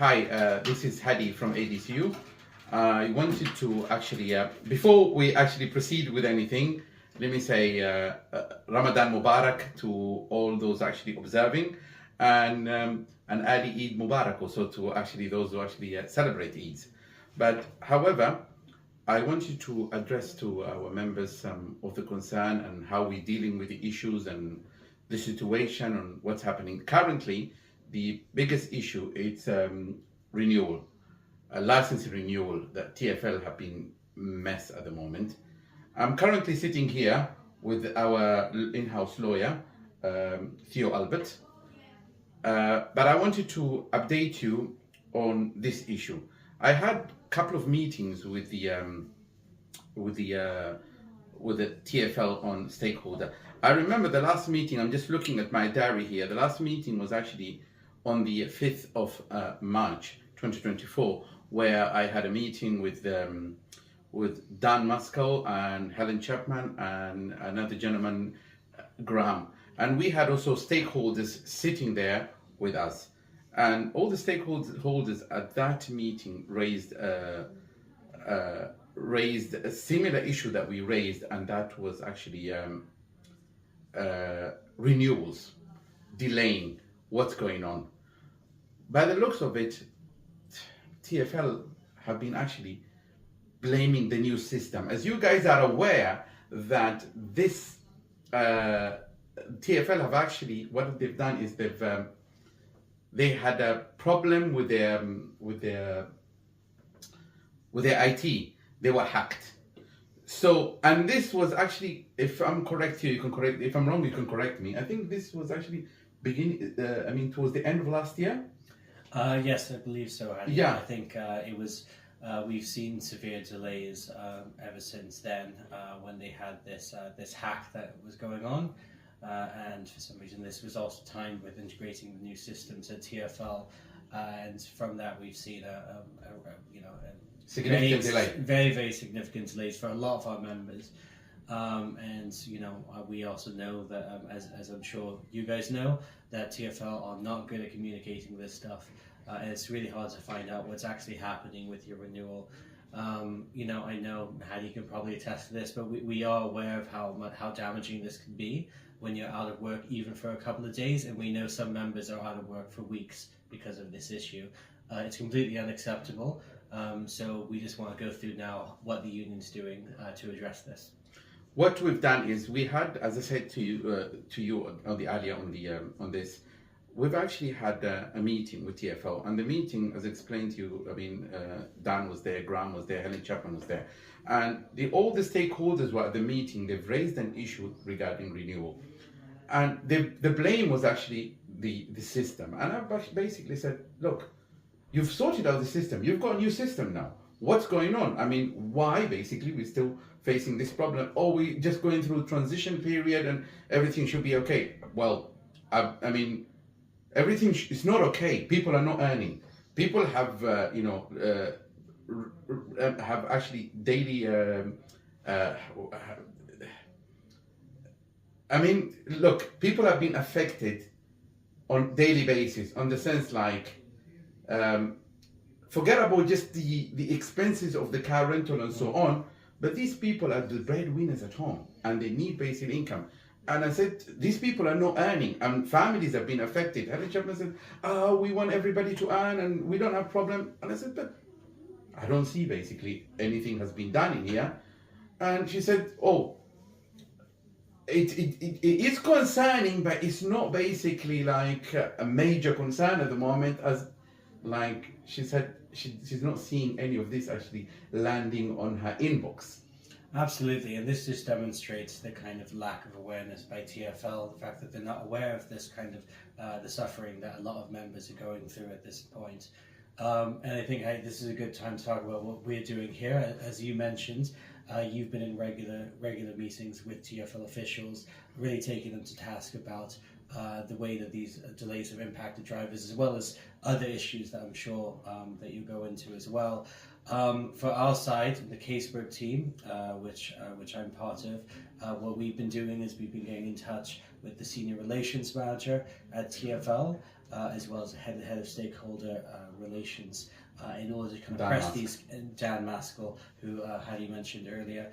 Hi, this is Hadi from ADCU. I wanted to actually, before we actually proceed with anything, let me say Ramadan Mubarak to all those actually observing, and Ali Eid Mubarak also to actually those who actually celebrate Eid. But however, I wanted to address to our members some of the concern and how we're dealing with the issues and the situation and what's happening. Currently, the biggest issue is renewal, a license renewal that TfL have been mess at the moment. I'm currently sitting here with our in-house lawyer, Theo Albert, but I wanted to update you on this issue. I had a couple of meetings with with the uh, the TfL on stakeholder. I remember the last meeting. I'm just looking at my diary here. The last meeting was actually on the 5th of March 2024, where I had a meeting with Dan Muscal and Helen Chapman and another gentleman, Graham. And we had also stakeholders sitting there with us. And all the stakeholders at that meeting raised a similar issue that we raised, and that was actually renewals, delaying what's going on. By the looks of it, TfL have been actually blaming the new system. As you guys are aware that this TfL have actually, what they've done is they had a problem with their IT. They were hacked. So, and this was actually, if I'm correct here, you can correct. If I'm wrong, you can correct me. I think this was actually towards the end of last year. Yes, I believe so, Andy. Yeah. I think it was. We've seen severe delays ever since then when they had this hack that was going on, and for some reason this was also timed with integrating the new systems at TfL, and from that we've seen a Significant delay. Very, very significant delays for a lot of our members. And we also know that, as I'm sure you guys know, that TfL are not good at communicating this stuff, and it's really hard to find out what's actually happening with your renewal. I know Hadi can probably attest to this, but we are aware of how damaging this can be when you're out of work even for a couple of days, and we know some members are out of work for weeks because of this issue. It's completely unacceptable. So we just want to go through now what the union's doing to address this. What we've done is we had, as I said to you on the earlier on this, we've actually had a meeting with TfL, and the meeting, as explained to you, Dan was there, Graham was there, Helen Chapman was there, and all the stakeholders were at the meeting. They've raised an issue regarding renewal, and the blame was actually the system. And I basically said, look, you've sorted out the system. You've got a new system now. What's going on? Why basically we're still facing this problem? Or we just going through a transition period and everything should be okay? Well, everything is not okay. People are not earning. People have, have actually daily. Look, people have been affected on daily basis, on the sense like. Forget about just the expenses of the car rental and so on, but these people are the breadwinners at home and they need basic income. And I said, these people are not earning and families have been affected. Helen Chapman said, we want everybody to earn and we don't have problem. And I said, but I don't see basically anything has been done in here. And she said, it is concerning, but it's not basically like a major concern at the moment, as like she said, she's not seeing any of this actually landing on her inbox. Absolutely, and this just demonstrates the kind of lack of awareness by TfL, the fact that they're not aware of this kind of the suffering that a lot of members are going through at this point. And I think this is a good time to talk about what we're doing here. As you mentioned, you've been in regular meetings with TfL officials, really taking them to task about the way that these delays have impacted drivers, as well as other issues that I'm sure that you go into as well. For our side, the casework team, which I'm part of, what we've been doing is we've been getting in touch with the senior relations manager at TfL, as well as the head of stakeholder relations, in order to kind of Dan press Maskell. these, and Dan Maskell, who Hadi mentioned earlier,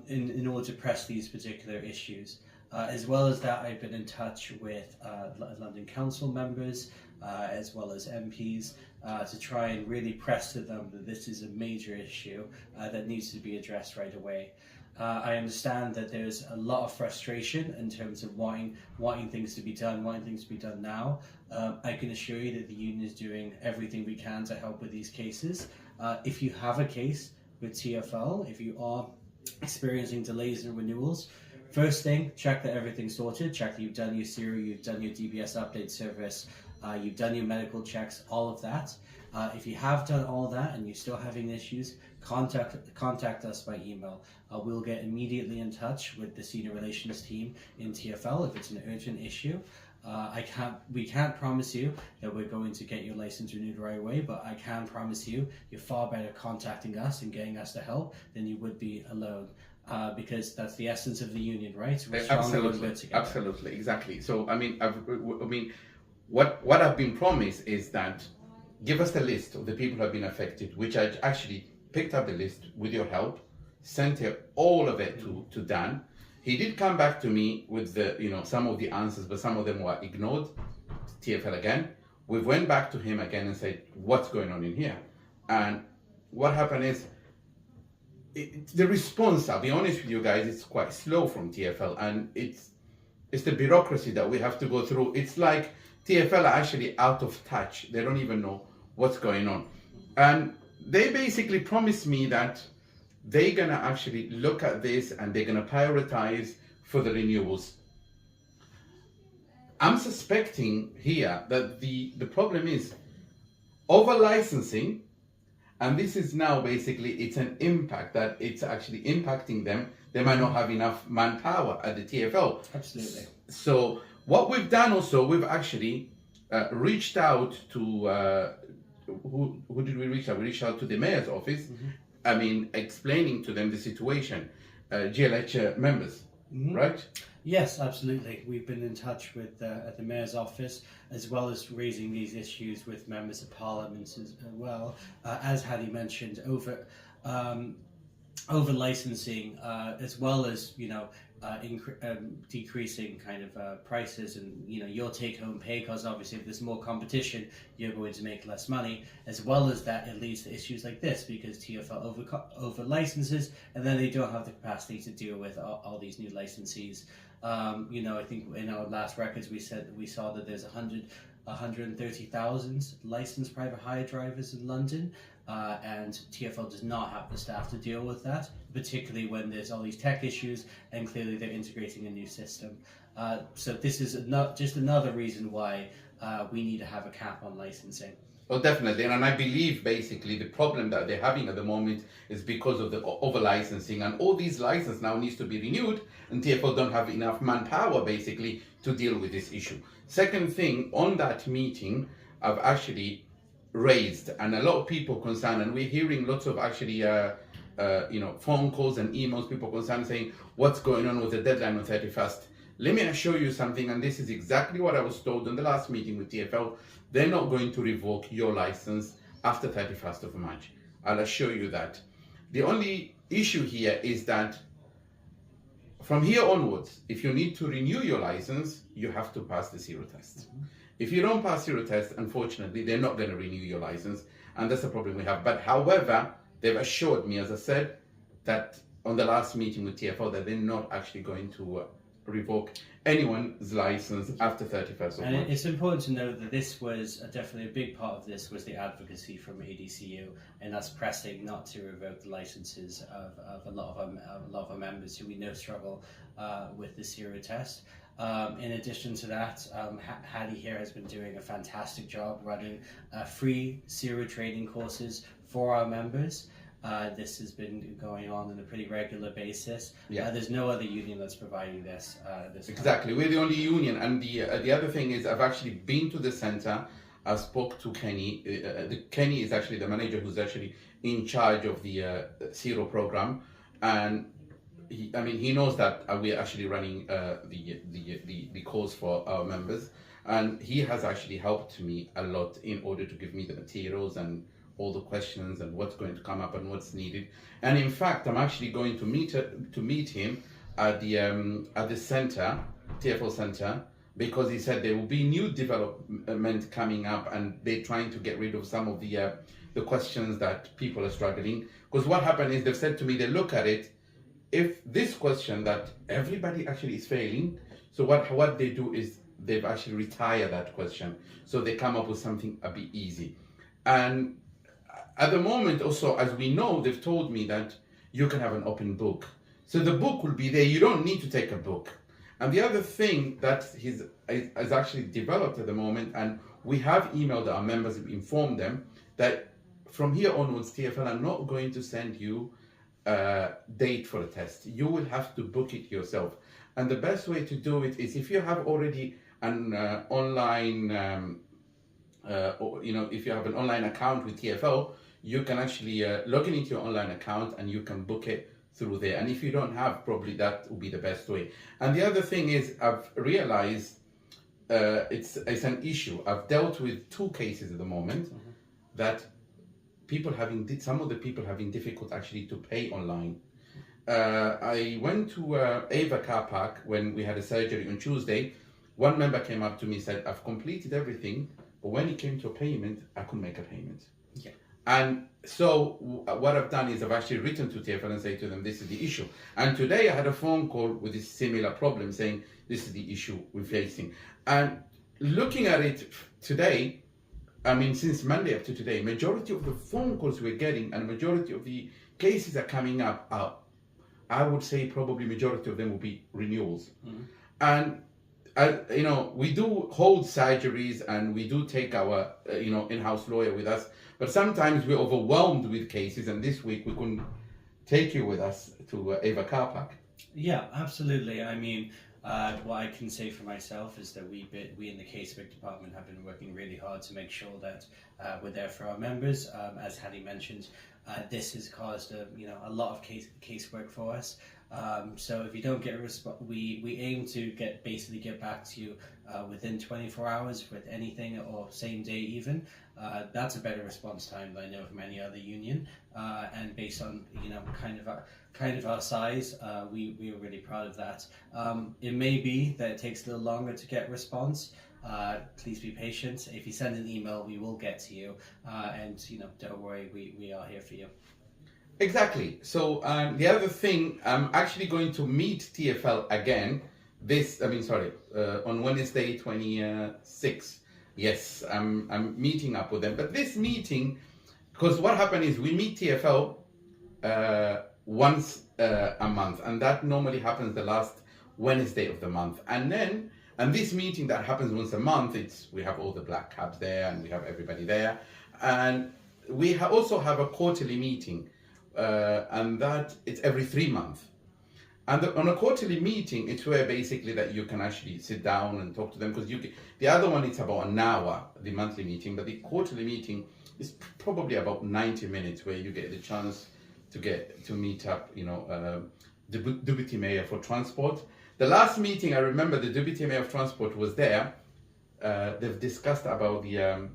in order to press these particular issues. As well as that, I've been in touch with London Council members, as well as MPs, to try and really press to them that this is a major issue that needs to be addressed right away. I understand that there's a lot of frustration in terms of wanting things to be done, wanting things to be done now. I can assure you that the union is doing everything we can to help with these cases. If you have a case with TfL, if you are experiencing delays in renewals, first thing, check that everything's sorted, check that you've done your Siri, you've done your DBS update service, you've done your medical checks, all of that. If you have done all that and you're still having issues, contact us by email. We'll get immediately in touch with the senior relations team in TfL if it's an urgent issue. We can't promise you that we're going to get your license renewed right away, but I can promise you you're far better contacting us and getting us to help than you would be alone. Because that's the essence of the union, right? We're stronger when we're together. Absolutely, exactly. So I mean, what I've been promised is that give us the list of the people who have been affected, which I actually picked up the list with your help, sent all of it to Dan. He did come back to me with some of the answers, but some of them were ignored. TfL again. We went back to him again and said, what's going on in here? And what happened is, the response, I'll be honest with you guys, it's quite slow from TfL, and it's the bureaucracy that we have to go through. It's like TfL are actually out of touch. They don't even know what's going on. And they basically promised me that they're gonna actually look at this and they're gonna prioritize for the renewals. I'm suspecting here that the problem is over licensing, and this is now basically, it's an impact that it's actually impacting them. They might not have enough manpower at the TfL. Absolutely. So what we've done also, we've actually reached out to, who did we reach out? We reached out to the mayor's office. I mean, explaining to them the situation, GLH members, right? Yes, absolutely. We've been in touch with at the Mayor's office, as well as raising these issues with members of Parliament as well. As Hadi mentioned, over licensing, as well as decreasing kind of prices and your take-home pay, because obviously if there's more competition, you're going to make less money. As well as that, it leads to issues like this because TfL over licenses, and then they don't have the capacity to deal with all these new licensees. I think in our last records we saw that there's 130,000 licensed private hire drivers in London, and TfL does not have the staff to deal with that, particularly when there's all these tech issues and clearly they're integrating a new system. So this is just another reason why we need to have a cap on licensing. Well, definitely, and I believe basically the problem that they're having at the moment is because of the over licensing, and all these licenses now needs to be renewed, and TfL don't have enough manpower basically to deal with this issue. Second thing, on that meeting, I've actually raised, and a lot of people concerned, and we're hearing lots of actually phone calls and emails, people concerned saying what's going on with the deadline on 31st. Let me assure you something, and this is exactly what I was told in the last meeting with TfL. They're not going to revoke your license after 31st of March. I'll assure you that. The only issue here is that from here onwards, if you need to renew your license, you have to pass the zero test. If you don't pass zero test, unfortunately, they're not going to renew your license, and that's the problem we have. But however, they've assured me, as I said, that on the last meeting with TfL, that they're not actually going to revoke anyone's license after 31st of March. And it's important to note that this was definitely a big part of this was the advocacy from ADCU and us pressing not to revoke the licenses of a lot of our members who we know struggle with the zero test. In addition to that, Hadi here has been doing a fantastic job running free zero training courses for our members. This has been going on on a pretty regular basis. Yeah. There's no other union that's providing this. Exactly, we're the only union. And the other thing is, I've actually been to the center. I spoke to Kenny. Kenny is actually the manager who's actually in charge of the Zero program, and he knows that we're actually running the course for our members, and he has actually helped me a lot in order to give me the materials and all the questions and what's going to come up and what's needed. And in fact, I'm actually going to meet him at the center, TfL center, because he said there will be new development coming up, and they're trying to get rid of some of the questions that people are struggling. Because what happened is they've said to me, they look at it, if this question that everybody actually is failing, so what they do is they've actually retire that question, so they come up with something a bit easy. And at the moment also, as we know, they've told me that you can have an open book, so the book will be there, you don't need to take a book. And the other thing that has actually developed at the moment, and we have emailed our members, we informed them that from here onwards, TfL are not going to send you a date for a test. You will have to book it yourself. And the best way to do it is if you have already an online, if you have an online account with TfL, you can actually log in into your online account and you can book it through there. And if you don't have, probably that will be the best way. And the other thing is, I've realized it's an issue. I've dealt with 2 cases at the moment that some of the people having difficult actually to pay online. I went to Ava car park when we had a surgery on Tuesday. One member came up to me and said, I've completed everything, but when it came to a payment, I couldn't make a payment. Yeah. And so what I've done is I've actually written to TfL and say to them, this is the issue. And today I had a phone call with this similar problem saying, this is the issue we're facing. And looking at it today, since Monday up to today, majority of the phone calls we're getting and majority of the cases are coming up, I would say probably majority of them will be renewals. And we do hold surgeries and we do take our in-house lawyer with us, but sometimes we're overwhelmed with cases, and this week we couldn't take you with us to Ava car park. Yeah, absolutely. What I can say for myself is that we in the casework department have been working really hard to make sure that we're there for our members. As Hadi mentioned, this has caused a lot of casework for us. So if you don't get a response, we aim to get back to you within 24 hours with anything, or same day even. That's a better response time than I know from any other union. And based on kind of our size, we are really proud of that. It may be that it takes a little longer to get response. Please be patient. If you send an email, we will get to you. And don't worry, we are here for you. Exactly. So the other thing, I'm actually going to meet TfL again on Wednesday 26th. Yes, I'm meeting up with them. But this meeting, because what happened is we meet TfL once a month, and that normally happens the last Wednesday of the month. And this meeting that happens once a month, we have all the black cabs there and we have everybody there. And we also have a quarterly meeting. And that it's every 3 months. And on a quarterly meeting, it's where basically that you can actually sit down and talk to them, because the other one, it's about an hour, the monthly meeting, but the quarterly meeting is probably about 90 minutes, where you get the chance to meet up, the Deputy Mayor for Transport. The last meeting, I remember the Deputy Mayor of Transport was there. They've discussed about the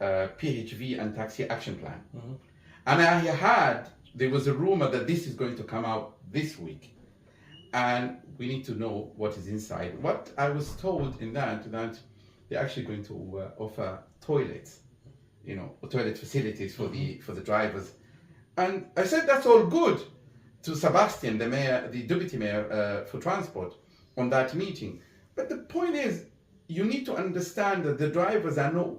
PHV and Taxi Action Plan. And I heard there was a rumor that this is going to come out this week, and we need to know what is inside. What I was told in that they're actually going to offer toilets, toilet facilities for the drivers. And I said that's all good to Sebastian, the mayor, the deputy mayor for transport, on that meeting. But the point is, you need to understand that the drivers are not.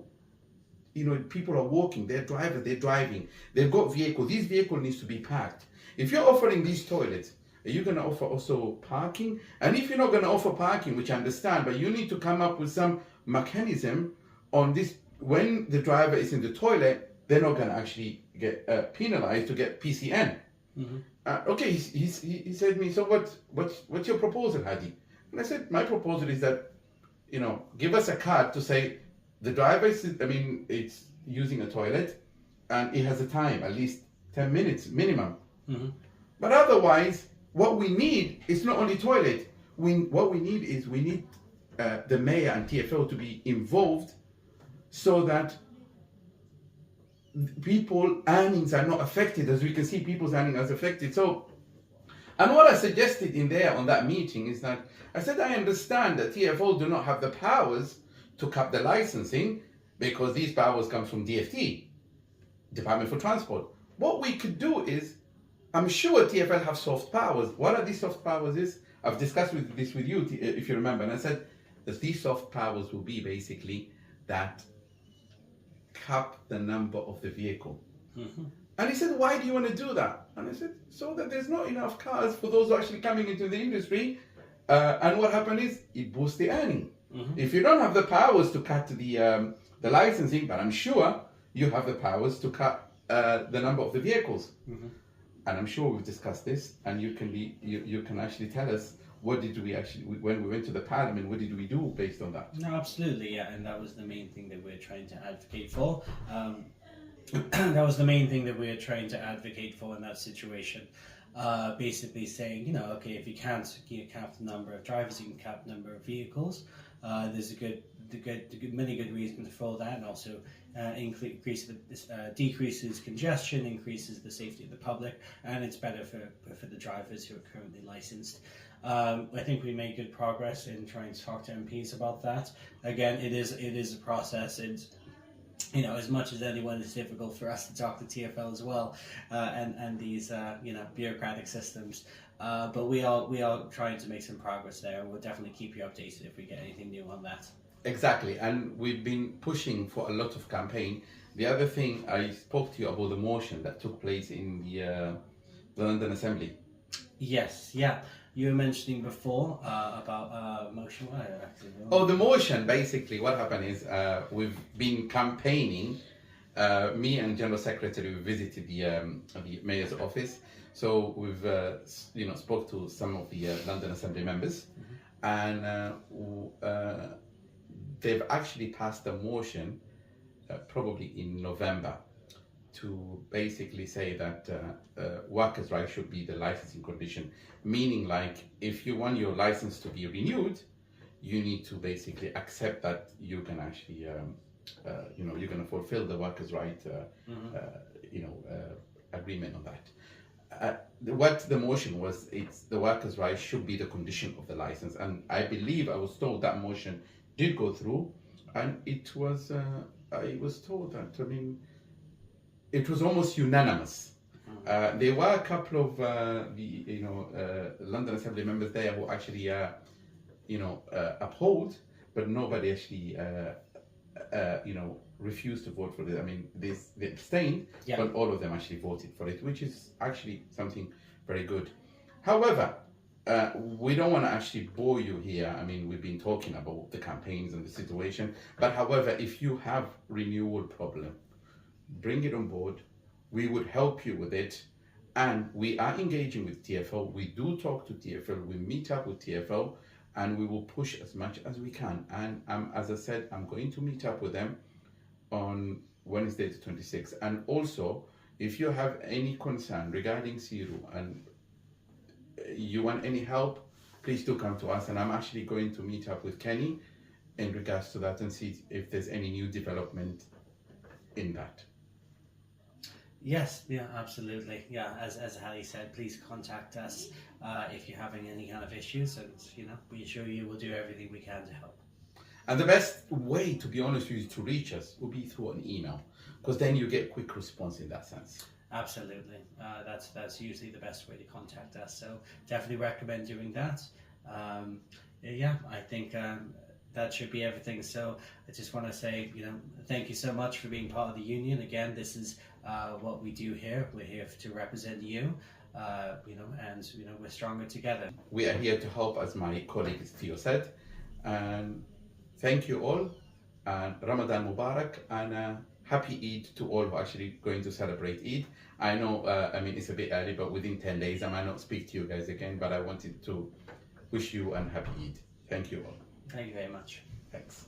People are walking, they're drivers, they're driving, they've got vehicles. This vehicle needs to be packed. If you're offering these toilets, are you going to offer also parking? And if you're not going to offer parking, which I understand, but you need to come up with some mechanism on this. When the driver is in the toilet, they're not going to actually get penalized to get PCN. Okay, he said to me, so what's your proposal, Hadi? And I said, my proposal is that, give us a card to say, the driver it's using a toilet and it has a time, at least 10 minutes minimum. But otherwise, what we need is not only toilet. What we need is the mayor and TfL to be involved so that people earnings are not affected. As we can see, people's earnings are affected. So, and what I suggested in there on that meeting is that I said I understand that TfL do not have the powers to cap the licensing because these powers come from DFT, Department for Transport. What we could do is, I'm sure TfL have soft powers. What are these soft powers is, I've discussed this with you, if you remember, and I said that these soft powers will be basically that cap the number of the vehicle. Mm-hmm. And he said, why do you want to do that? And I said, so that there's not enough cars for those who are actually coming into the industry. And what happened is, it boosts the earning. Mm-hmm. If you don't have the powers to cut the licensing, but I'm sure you have the powers to cut the number of the vehicles. Mm-hmm. And I'm sure we've discussed this, and you can actually tell us what did we actually, when we went to the parliament, what did we do based on that? No, absolutely, yeah, and that was the main thing that we're trying to advocate for. That was the main thing that we're trying to advocate for in that situation. Basically saying, okay, if you can't cap the number of drivers, you can cap the number of vehicles. There's many good reasons for that, and also decreases congestion, increases the safety of the public, and it's better for the drivers who are currently licensed. I think we made good progress in trying to talk to MPs about that. Again, it is a process. It's, as much as anyone, it's difficult for us to talk to TfL as well, and these bureaucratic systems. But we are trying to make some progress there, and we'll definitely keep you updated if we get anything new on that. Exactly, and we've been pushing for a lot of campaign. The other thing, I spoke to you about the motion that took place in the London Assembly. Yes, yeah. You were mentioning before about motion. Oh, the motion, basically, what happened is we've been campaigning. Me and General Secretary visited the Mayor's office. So we've spoke to some of the London Assembly members, mm-hmm. and they've actually passed a motion probably in November to basically say that workers' rights should be the licensing condition, meaning like if you want your license to be renewed, you need to basically accept that you can actually, you're going to fulfill the workers' right, agreement on that. What the motion was, it's the workers' rights should be the condition of the license, and I believe I was told that motion did go through, and it was I was told that it was almost unanimous. There were a couple of London Assembly members there who actually uphold, but nobody actually refused to vote for it. I mean, they abstained, yeah. But all of them actually voted for it, which is actually something very good. However, we don't want to actually bore you here. I mean, we've been talking about the campaigns and the situation, but however, if you have renewal problem, bring it on board. We would help you with it, and we are engaging with TfL. We do talk to TfL. We meet up with TfL, and we will push as much as we can. And as I said, I'm going to meet up with them on Wednesday the 26th. And also, if you have any concern regarding Siru and you want any help, please do come to us. And I'm actually going to meet up with Kenny in regards to that and see if there's any new development in that. Yes, yeah, absolutely. Yeah, as Ali said, please contact us if you're having any kind of issues, and we assure you we'll do everything we can to help. And the best way, to be honest with you, to reach us will be through an email, because then you get quick response in that sense. Absolutely, that's usually the best way to contact us. So definitely recommend doing that. I think that should be everything. So I just want to say, thank you so much for being part of the union. Again, this is what we do here. We're here to represent you, and we're stronger together. We are here to help, as my colleague Theo said. And thank you all, and Ramadan Mubarak, and happy Eid to all who are actually going to celebrate Eid. I know, it's a bit early, but within 10 days I might not speak to you guys again, but I wanted to wish you a happy Eid. Thank you all. Thank you very much. Thanks.